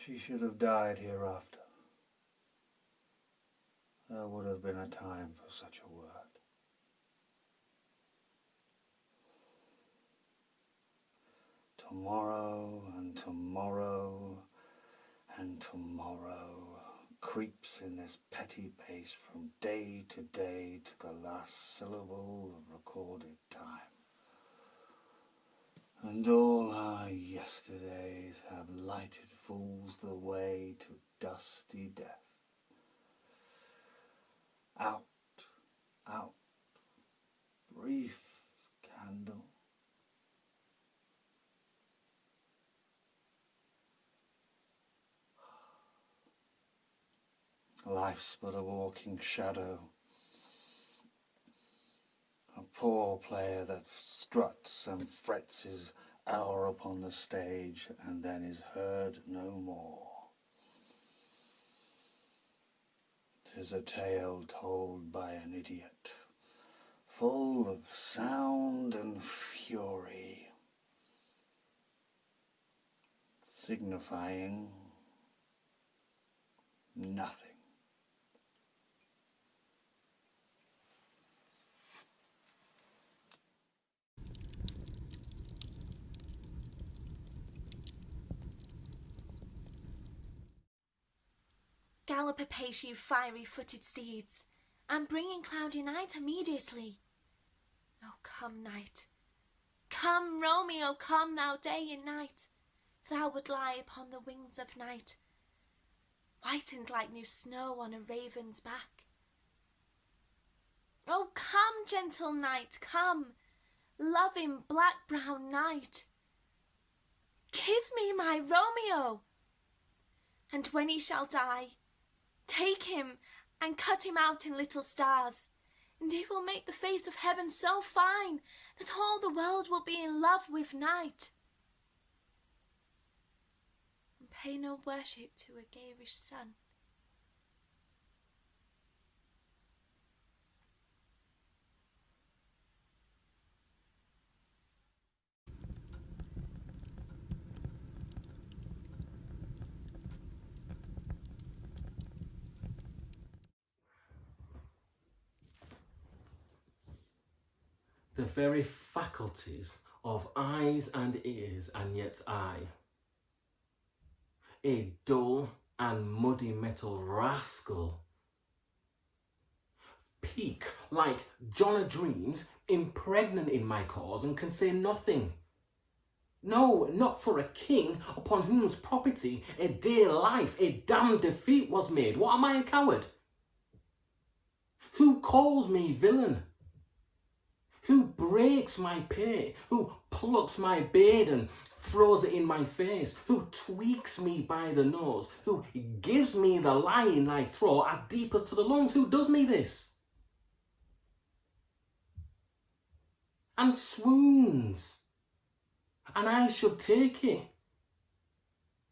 She should have died hereafter. There would have been a time for such a word. Tomorrow and tomorrow and tomorrow creeps in this petty pace from day to day to the last syllable of recorded time. And all our yesterdays have lighted fools the way to dusty death. Out, out, brief candle. Life's but a walking shadow, a poor player that struts and frets his hour upon the stage and then is heard no more. 'Tis a tale told by an idiot, full of sound and fury, signifying nothing. Gallop apace, you fiery-footed steeds, and bring in cloudy night immediately. Oh, come, night. Come, Romeo, come, thou day and night. If thou would lie upon the wings of night, whitened like new snow on a raven's back. Oh, come, gentle night, come, loving black-brown night. Give me my Romeo, and when he shall die, take him and cut him out in little stars, and he will make the face of heaven so fine that all the world will be in love with night. And pay no worship to a garish sun. The very faculties of eyes and ears, and yet I, a dull and muddy metal rascal, peak like John a Dreams, impregnant in my cause, and can say nothing. No, not for a king upon whose property a dear life, a damned defeat was made. What, am I a coward? Who calls me villain? Who breaks my pay? Who plucks my beard and throws it in my face? Who tweaks me by the nose? Who gives me the lie in my throat as deep as to the lungs? Who does me this? And swoons, and I should take it.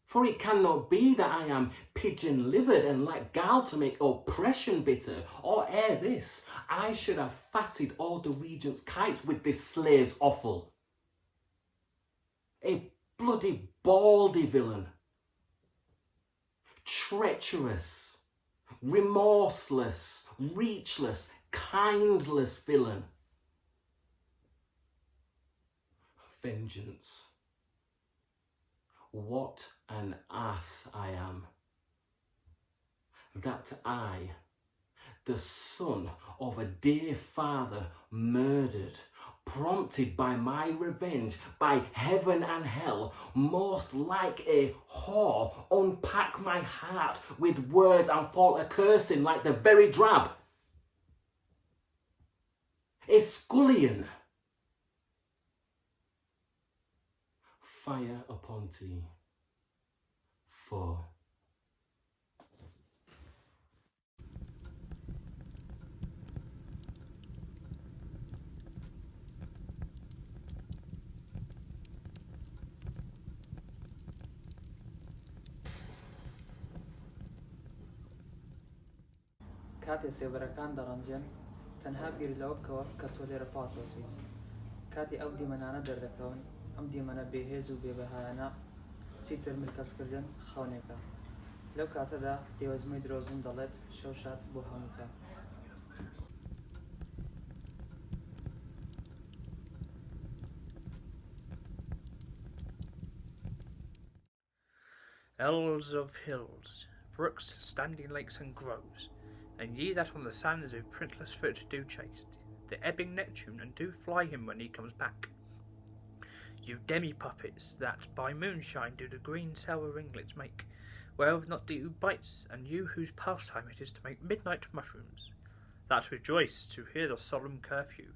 For it cannot be that I am pigeon-livered and like gall to make oppression bitter, or ere this, I should have fatted all the regent's kites with this slave's offal. A bloody baldy villain, treacherous, remorseless, reachless, kindless villain. Vengeance. What an ass I am, that I, the son of a dear father murdered, prompted by my revenge, by heaven and hell, most like a whore, unpack my heart with words and fall a cursing like the very drab. A scullion. Fire upon tea. 4. کاتی سێبەرەکان دەڕەنجێن تەنها بیر لەوە بکەوە کە تۆ لێرە پاڵکەوتیت. کاتی ئەو دیمەنانە دەردەکەون، ئەم دیمەنە بێهێز و بێبەهایانە تيتر ملكاسكردن خانيكا لو كاتدا ديوزمي دروزن دلت شوشات بوهانوتا. Elves of hills, brooks, standing lakes and groves, and ye that on the sands with printless foot do chase the ebbing Neptune, and do fly him when he comes back. You demi-puppets that by moonshine do the green sour ringlets make, whereof not do bites, and you whose pastime it is to make midnight mushrooms, that rejoice to hear the solemn curfew,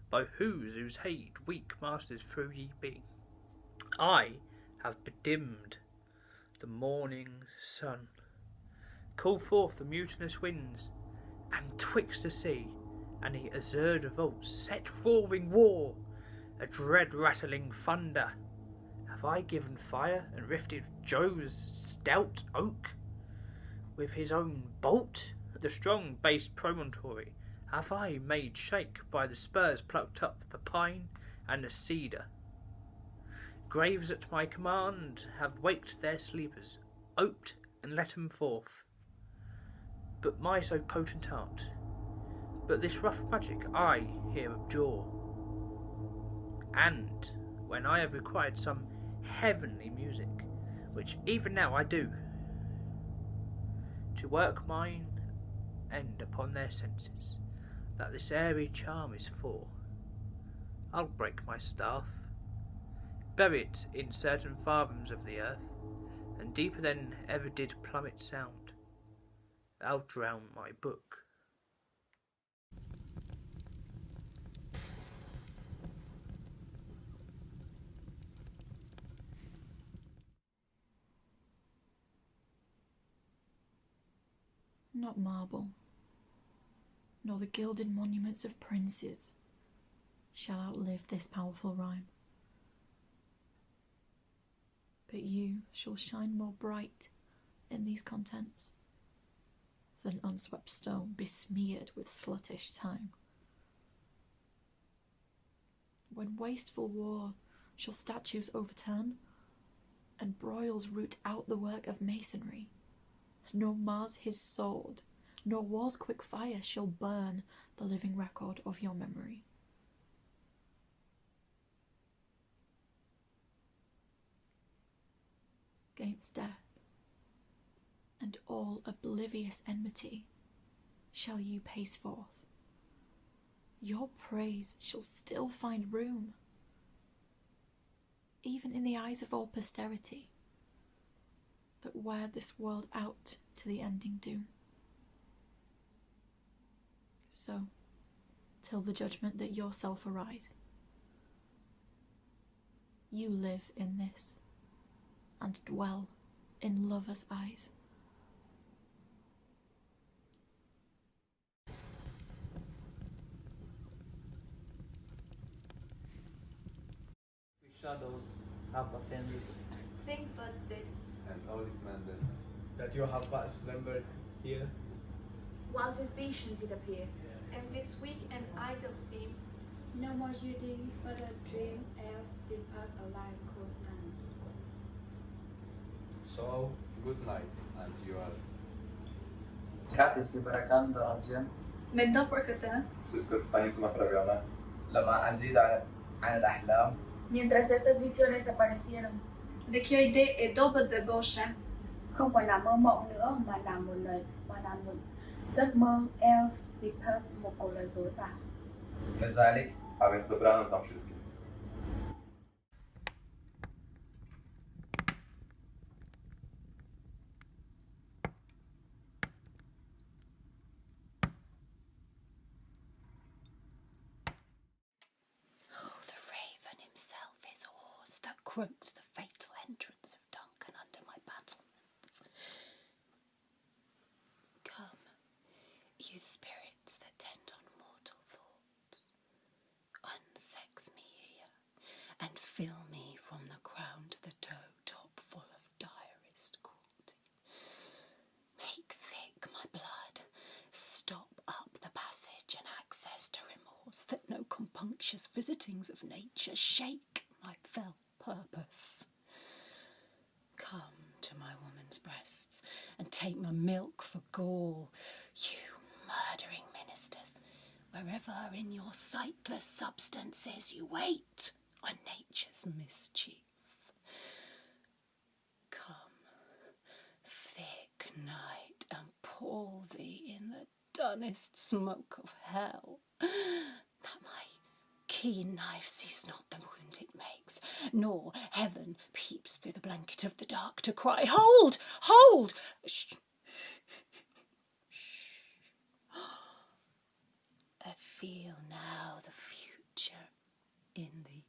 by whose aid weak masters through ye be. I have bedimmed the morning sun, call forth the mutinous winds, and twixt the sea and the azure revolts set roaring war, a dread rattling thunder. Have I given fire and rifted Jove's stout oak with his own bolt? The strong base promontory have I made shake by the spurs plucked up the pine and the cedar. Graves at my command have waked their sleepers, oped and let 'em forth. But my so potent art, but this rough magic I here abjure. And when I have required some heavenly music, which even now I do, to work mine end upon their senses, that this airy charm is for, I'll break my staff, bury it in certain fathoms of the earth, and deeper than ever did plummet sound, I'll drown my book. Not marble, nor the gilded monuments of princes shall outlive this powerful rhyme. But you shall shine more bright in these contents than unswept stone besmeared with sluttish time. When wasteful war shall statues overturn, and broils root out the work of masonry, nor Mars his sword, nor war's quick fire shall burn the living record of your memory. Against death and all oblivious enmity shall you pace forth. Your praise shall still find room, even in the eyes of all posterity, that wear this world out to the ending doom. So, till the judgment that yourself arise, you live in this, and dwell in lovers' eyes. Shadows have offended. Think but this, and all is mended. That you have but slumbered here, while this vision did appear, and this weak and idle theme, no more yielding, but a dream elf depart alive cold night. so Good night, and you are. Katy si barakan do ardzian. من دبركة Wszystko zostanie tu naprawione. لما أزيد عن الأحلام mientras estas visiones aparecieron. Để khi đây ở đâu bật về bầu sáng. Không còn là mơ mộng nữa mà là một lời, mà là một giấc mơ. Elf depart một cuộc lời dối vàng. لذلك A więc dobranoc nam wszystkim. The raven himself is horse that croaks the fatal entrance of Duncan under my battlements. Come, you spirits that tend on mortal thoughts, unsex me here, and fill me from the crown to the toe top full of direst cruelty. Make thick my blood, stop up the passage and access to remorse, that no compunctious visitings of nature shake my fell purpose. Come to my woman's breasts and take my milk for gall, you murdering ministers, wherever in your sightless substances you wait on nature's mischief. Come, thick night, and pour thee in the dunnest smoke of hell, that my keen knife sees not the wound it makes, nor heaven peeps through the blanket of the dark to cry, hold, hold! Shh. I feel now the future in thee.